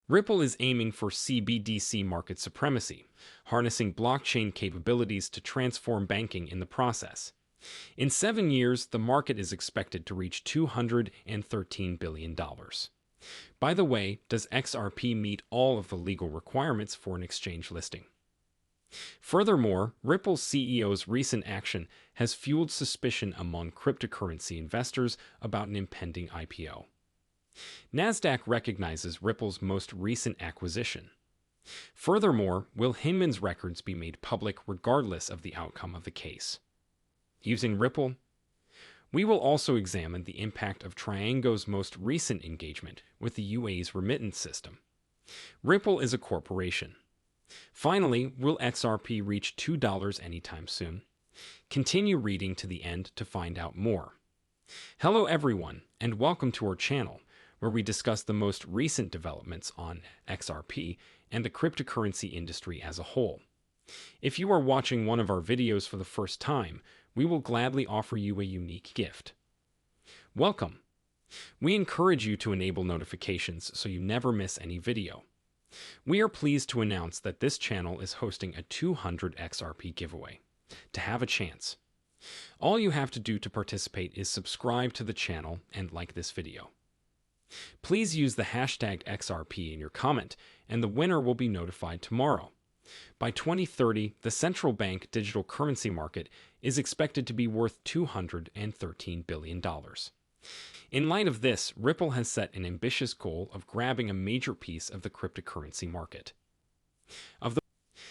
Ripple is aiming for CBDC market supremacy, harnessing blockchain capabilities to transform banking in the process. In 7 years, the market is expected to reach $213 billion. By the way, does XRP meet all of the legal requirements for an exchange listing? Furthermore, Ripple's CEO's recent action has fueled suspicion among cryptocurrency investors about an impending IPO. Nasdaq recognizes Ripple's most recent acquisition. Furthermore, will Hinman's records be made public regardless of the outcome of the case? Using Ripple, we will also examine the impact of Tranglo's most recent engagement with the UAE's remittance system. Ripple is a corporation. Finally, will XRP reach $2 anytime soon? Continue reading to the end to find out more. Hello everyone, and welcome to our channel, where we discuss the most recent developments on XRP and the cryptocurrency industry as a whole. If you are watching one of our videos for the first time, we will gladly offer you a unique gift. Welcome! We encourage you to enable notifications so you never miss any video. We are pleased to announce that this channel is hosting a 200 XRP giveaway. To have a chance, all you have to do to participate is subscribe to the channel and like this video. Please use the hashtag XRP in your comment, and the winner will be notified tomorrow. By 2030, the central bank digital currency market is expected to be worth $213 billion. In light of this, Ripple has set an ambitious goal of grabbing a major piece of the cryptocurrency market.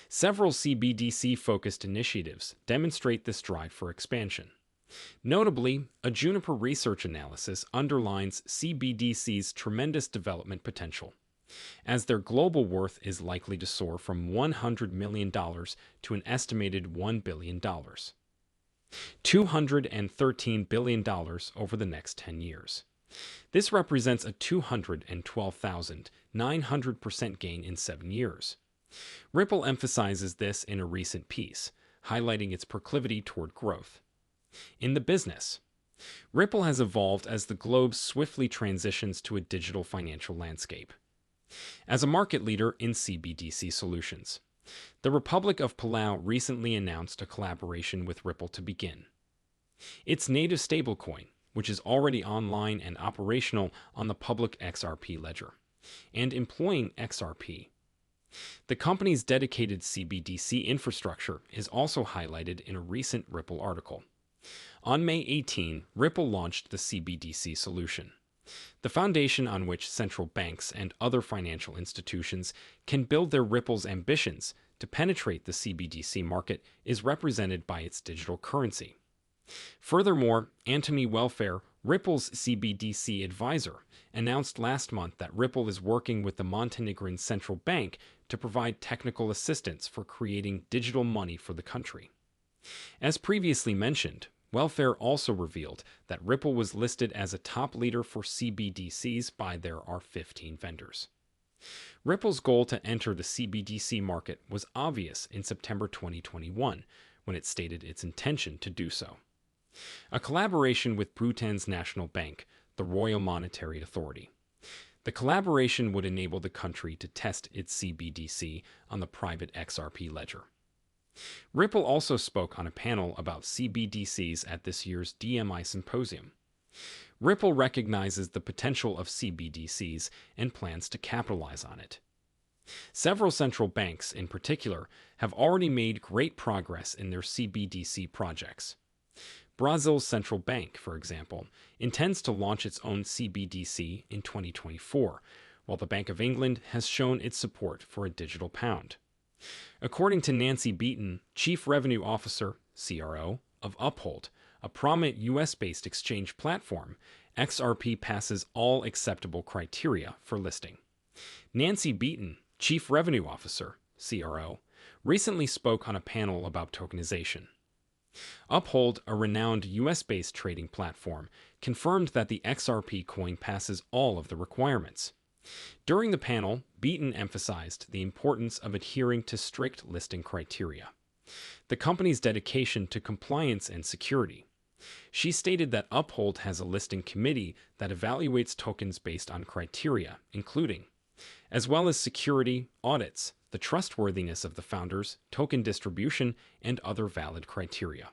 Several CBDC-focused initiatives demonstrate this drive for expansion. Notably, a Juniper research analysis underlines CBDC's tremendous development potential, as their global worth is likely to soar from $100 million to an estimated $1 billion. $213 billion over the next 10 years. This represents a 212,900% gain in 7 years. Ripple emphasizes this in a recent piece, highlighting its proclivity toward growth. In the business, Ripple has evolved as the globe swiftly transitions to a digital financial landscape. As a market leader in CBDC solutions, the Republic of Palau recently announced a collaboration with Ripple to begin its native stablecoin, which is already online and operational on the public XRP ledger, and employing XRP. The company's dedicated CBDC infrastructure is also highlighted in a recent Ripple article. On May 18, Ripple launched the CBDC solution, the foundation on which central banks and other financial institutions can build their Ripple's ambitions to penetrate the CBDC market is represented by its digital currency. Furthermore, Anthony Welfare, Ripple's CBDC advisor, announced last month that Ripple is working with the Montenegrin Central Bank to provide technical assistance for creating digital money for the country. As previously mentioned, Welfare also revealed that Ripple was listed as a top leader for CBDCs by their R15 vendors. Ripple's goal to enter the CBDC market was obvious in September 2021, when it stated its intention to do so. A collaboration with Bhutan's national bank, the Royal Monetary Authority. The collaboration would enable the country to test its CBDC on the private XRP ledger. Ripple also spoke on a panel about CBDCs at this year's DMI Symposium. Ripple recognizes the potential of CBDCs and plans to capitalize on it. Several central banks, in particular, have already made great progress in their CBDC projects. Brazil's central bank, for example, intends to launch its own CBDC in 2024, while the Bank of England has shown its support for a digital pound. According to Nancy Beaton, Chief Revenue Officer, CRO, of Uphold, a prominent US-based exchange platform, XRP passes all acceptable criteria for listing. Nancy Beaton, Chief Revenue Officer, CRO, recently spoke on a panel about tokenization. Uphold, a renowned US-based trading platform, confirmed that the XRP coin passes all of the requirements. During the panel, Beaton emphasized the importance of adhering to strict listing criteria, the company's dedication to compliance and security. She stated that Uphold has a listing committee that evaluates tokens based on criteria, including as well as security, audits, the trustworthiness of the founders, token distribution, and other valid criteria.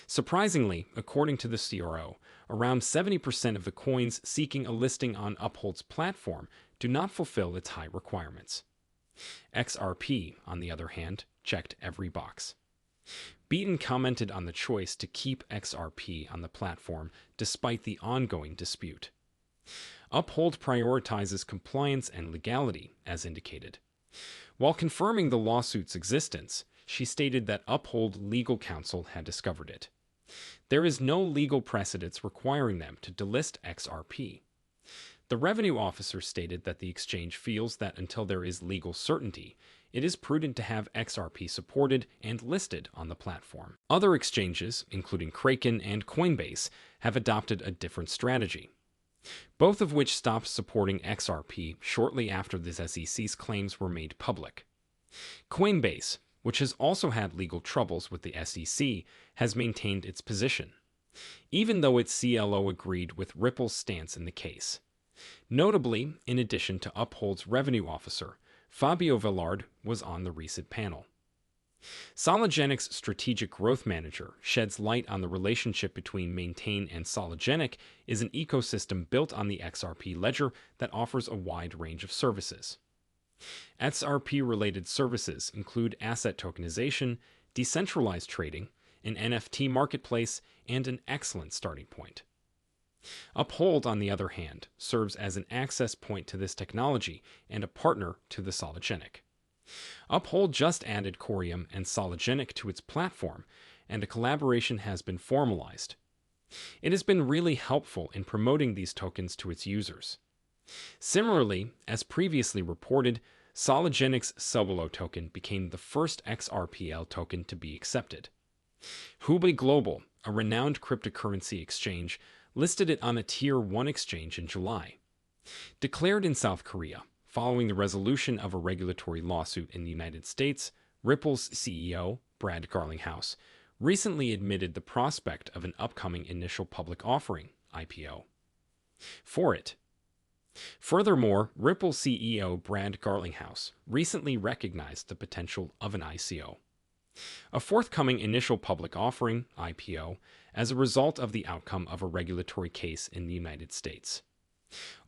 Surprisingly, according to the CRO, around 70% of the coins seeking a listing on Uphold's platform do not fulfill its high requirements. XRP, on the other hand, checked every box. Beaton commented on the choice to keep XRP on the platform despite the ongoing dispute. Uphold prioritizes compliance and legality, as indicated. While confirming the lawsuit's existence, she stated that Uphold legal counsel had discovered it. There is no legal precedence requiring them to delist XRP. The revenue officer stated that the exchange feels that until there is legal certainty, it is prudent to have XRP supported and listed on the platform. Other exchanges, including Kraken and Coinbase, have adopted a different strategy, both of which stopped supporting XRP shortly after the SEC's claims were made public. Coinbase, which has also had legal troubles with the SEC, has maintained its position, even though its CLO agreed with Ripple's stance in the case. Notably, in addition to Uphold's revenue officer, Fabio Villard was on the recent panel. Sologenics' strategic growth manager sheds light on the relationship between Maintain and Sologenic is an ecosystem built on the XRP ledger that offers a wide range of services. XRP-related services include asset tokenization, decentralized trading, an NFT marketplace, and an excellent starting point. Uphold, on the other hand, serves as an access point to this technology and a partner to the Sologenic. Uphold just added Corium and Sologenic to its platform, and a collaboration has been formalized. It has been really helpful in promoting these tokens to its users. Similarly, as previously reported, Sologenic's Subolo token became the first XRPL token to be accepted. Huobi Global, a renowned cryptocurrency exchange, listed it on a Tier 1 exchange in July. Declared in South Korea, following the resolution of a regulatory lawsuit in the United States, Ripple's CEO, Brad Garlinghouse, recently admitted the prospect of an upcoming initial public offering, IPO, for it. Furthermore, Ripple CEO Brad Garlinghouse recently recognized the potential of an ICO, a forthcoming initial public offering, IPO, as a result of the outcome of a regulatory case in the United States.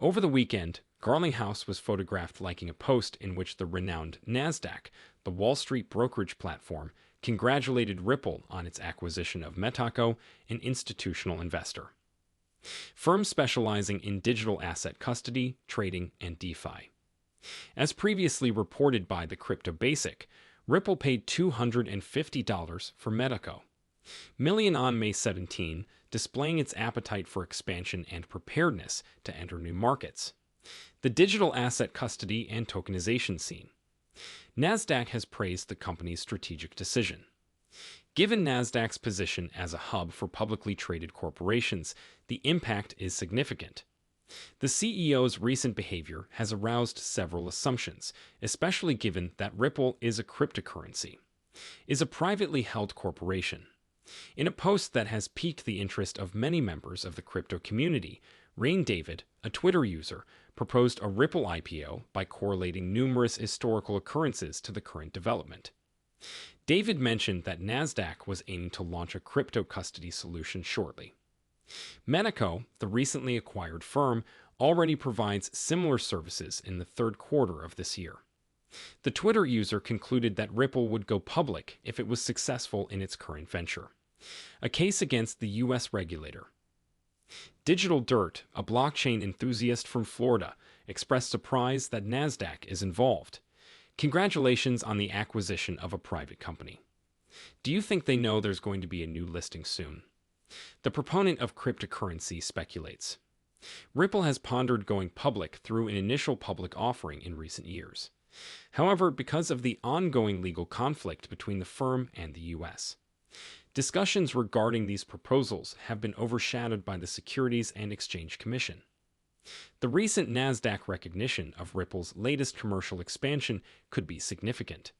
Over the weekend, Garlinghouse was photographed liking a post in which the renowned NASDAQ, the Wall Street brokerage platform, congratulated Ripple on its acquisition of Metaco, an institutional investor firm specializing in digital asset custody, trading, and DeFi. As previously reported by the Crypto Basic, Ripple paid $250 for Metaco million on May 17, displaying its appetite for expansion and preparedness to enter new markets. The digital asset custody and tokenization scene. NASDAQ has praised the company's strategic decision. Given NASDAQ's position as a hub for publicly traded corporations, the impact is significant. The CEO's recent behavior has aroused several assumptions, especially given that Ripple is a cryptocurrency, is a privately held corporation. In a post that has piqued the interest of many members of the crypto community, Rain David, a Twitter user, proposed a Ripple IPO by correlating numerous historical occurrences to the current development. David mentioned that NASDAQ was aiming to launch a crypto custody solution shortly. Metaco, the recently acquired firm, already provides similar services in the third quarter of this year. The Twitter user concluded that Ripple would go public if it was successful in its current venture, a case against the U.S. regulator. Digital Dirt, a blockchain enthusiast from Florida, expressed surprise that NASDAQ is involved. Congratulations on the acquisition of a private company. Do you think they know there's going to be a new listing soon? The proponent of cryptocurrency speculates. Ripple has pondered going public through an initial public offering in recent years. However, because of the ongoing legal conflict between the firm and the U.S., discussions regarding these proposals have been overshadowed by the Securities and Exchange Commission. The recent NASDAQ recognition of Ripple's latest commercial expansion could be significant.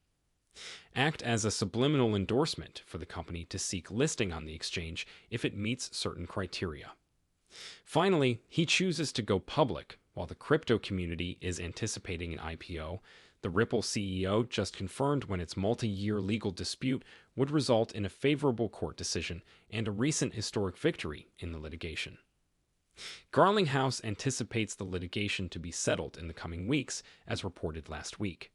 Act as a subliminal endorsement for the company to seek listing on the exchange if it meets certain criteria. Finally, he chooses to go public while the crypto community is anticipating an IPO. The Ripple CEO just confirmed when its multi-year legal dispute would result in a favorable court decision and a recent historic victory in the litigation. Garlinghouse anticipates the litigation to be settled in the coming weeks, as reported last week.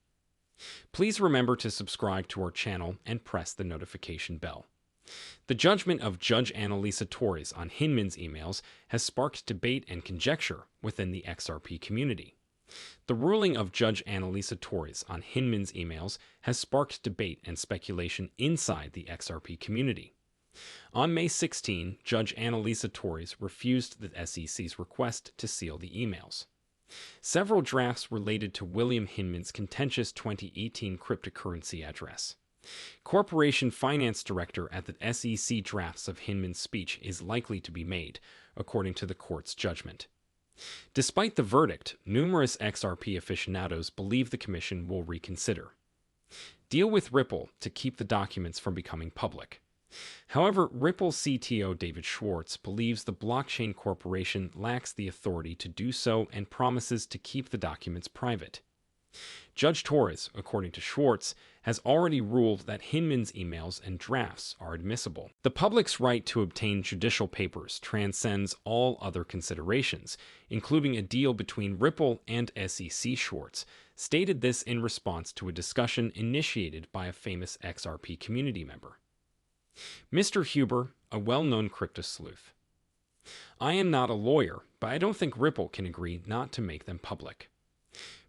Please remember to subscribe to our channel and press the notification bell. The judgment of Judge Annalisa Torres on Hinman's emails has sparked debate and conjecture within the XRP community. The ruling of Judge Annalisa Torres on Hinman's emails has sparked debate and speculation inside the XRP community. On May 16, Judge Annalisa Torres refused the SEC's request to seal the emails. Several drafts related to William Hinman's contentious 2018 cryptocurrency address. Corporation Finance Director at the SEC drafts of Hinman's speech is likely to be made, according to the court's judgment. Despite the verdict, numerous XRP aficionados believe the commission will reconsider. Deal with Ripple to keep the documents from becoming public. However, Ripple CTO David Schwartz believes the blockchain corporation lacks the authority to do so and promises to keep the documents private. Judge Torres, according to Schwartz, has already ruled that Hinman's emails and drafts are admissible. The public's right to obtain judicial papers transcends all other considerations, including a deal between Ripple and SEC. Schwartz stated this in response to a discussion initiated by a famous XRP community member. Mr. Huber, a well-known crypto sleuth. I am not a lawyer, but I don't think Ripple can agree not to make them public.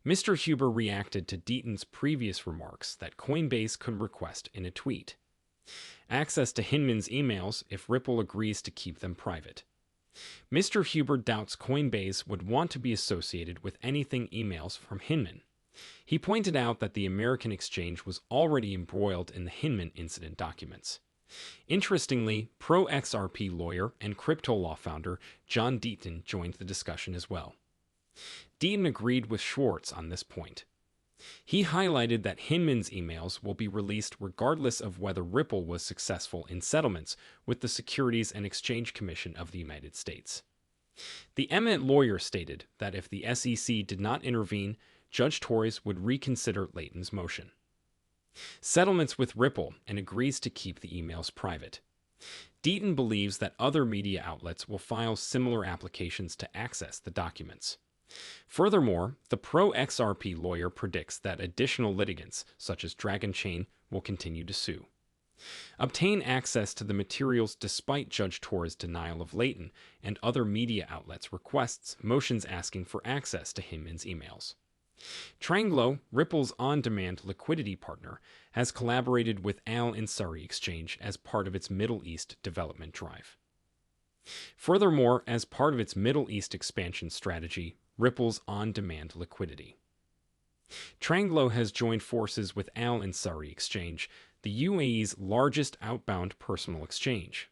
Mr. Huber reacted to Deaton's previous remarks that Coinbase could request in a tweet access to Hinman's emails if Ripple agrees to keep them private. Mr. Huber doubts Coinbase would want to be associated with anything emails from Hinman. He pointed out that the American exchange was already embroiled in the Hinman incident documents. Interestingly, pro-XRP lawyer and crypto law founder John Deaton joined the discussion as well. Deaton agreed with Schwartz on this point. He highlighted that Hinman's emails will be released regardless of whether Ripple was successful in settlements with the Securities and Exchange Commission of the United States. The eminent lawyer stated that if the SEC did not intervene, Judge Torres would reconsider Layton's motion. Settlements with Ripple and agrees to keep the emails private. Deaton believes that other media outlets will file similar applications to access the documents. Furthermore, the pro-XRP lawyer predicts that additional litigants, such as Dragon Chain, will continue to sue. Obtain access to the materials despite Judge Torres' denial of Layton and other media outlets' requests motions asking for access to Hinman's emails. Tranglo, Ripple's on-demand liquidity partner, has collaborated with Al Ansari Exchange as part of its Middle East development drive. Furthermore, as part of its Middle East expansion strategy, Ripple's on-demand liquidity. Tranglo has joined forces with Al Ansari Exchange, the UAE's largest outbound personal exchange.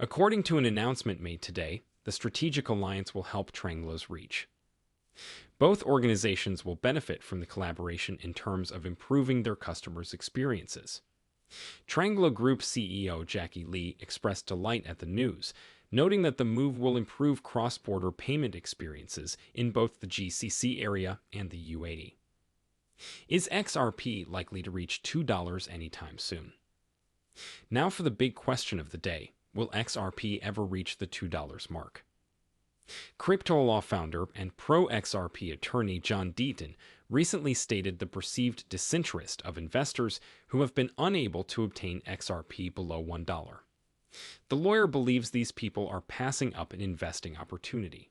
According to an announcement made today, the strategic alliance will help Tranglo's reach. Both organizations will benefit from the collaboration in terms of improving their customers' experiences. Tranglo Group CEO Jackie Lee expressed delight at the news, noting that the move will improve cross-border payment experiences in both the GCC area and the UAE. Is XRP likely to reach $2 anytime soon? Now for the big question of the day, will XRP ever reach the $2 mark? Crypto law founder and pro-XRP attorney John Deaton recently stated the perceived disinterest of investors who have been unable to obtain XRP below $1. The lawyer believes these people are passing up an investing opportunity,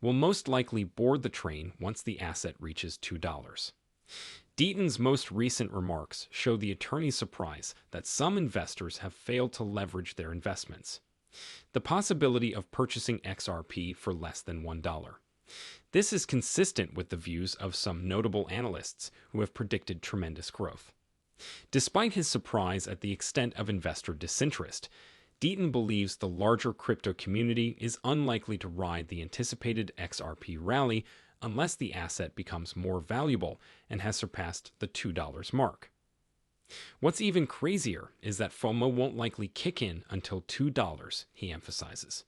will most likely board the train once the asset reaches $2. Deaton's most recent remarks show the attorney's surprise that some investors have failed to leverage their investments. The possibility of purchasing XRP for less than $1. This is consistent with the views of some notable analysts who have predicted tremendous growth. Despite his surprise at the extent of investor disinterest, Deaton believes the larger crypto community is unlikely to ride the anticipated XRP rally unless the asset becomes more valuable and has surpassed the $2 mark. What's even crazier is that FOMO won't likely kick in until $2, he emphasizes.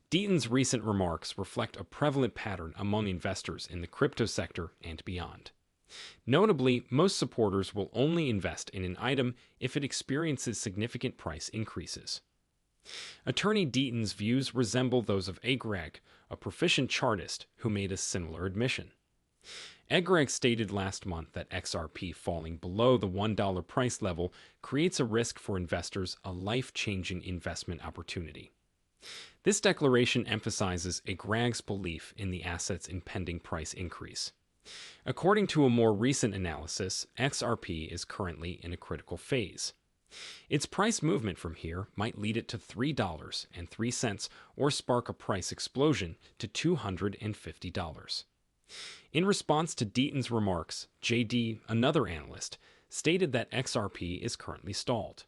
Deaton's recent remarks reflect a prevalent pattern among investors in the crypto sector and beyond. Notably, most supporters will only invest in an item if it experiences significant price increases. Attorney Deaton's views resemble those of Greg, a proficient chartist who made a similar admission. Greg stated last month that XRP falling below the $1 price level creates a risk for investors, a life-changing investment opportunity. This declaration emphasizes Greg's belief in the asset's impending price increase. According to a more recent analysis, XRP is currently in a critical phase. Its price movement from here might lead it to $3.03 or spark a price explosion to $250. In response to Deaton's remarks, JD, another analyst, stated that XRP is currently stalled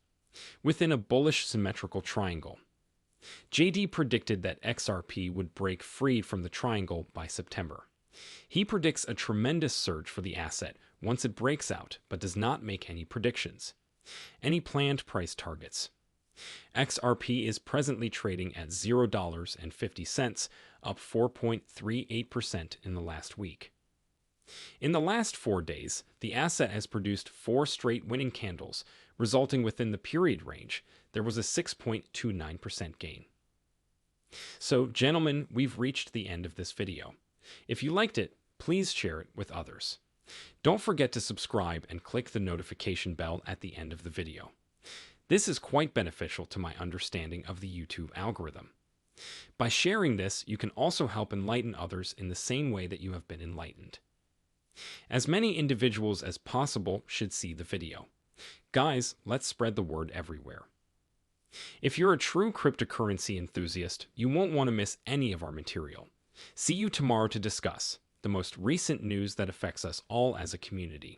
within a bullish symmetrical triangle. JD predicted that XRP would break free from the triangle by September. He predicts a tremendous surge for the asset once it breaks out, but does not make any predictions. Any planned price targets. XRP is presently trading at $0.50, up 4.38% in the last week. In the last 4 days, the asset has produced 4 straight winning candles, resulting within the period range. There was a 6.29% gain. So, gentlemen, we've reached the end of this video. If you liked it, please share it with others. Don't forget to subscribe and click the notification bell at the end of the video. This is quite beneficial to my understanding of the YouTube algorithm. By sharing this, you can also help enlighten others in the same way that you have been enlightened. As many individuals as possible should see the video. Guys, let's spread the word everywhere. If you're a true cryptocurrency enthusiast, you won't want to miss any of our material. See you tomorrow to discuss the most recent news that affects us all as a community.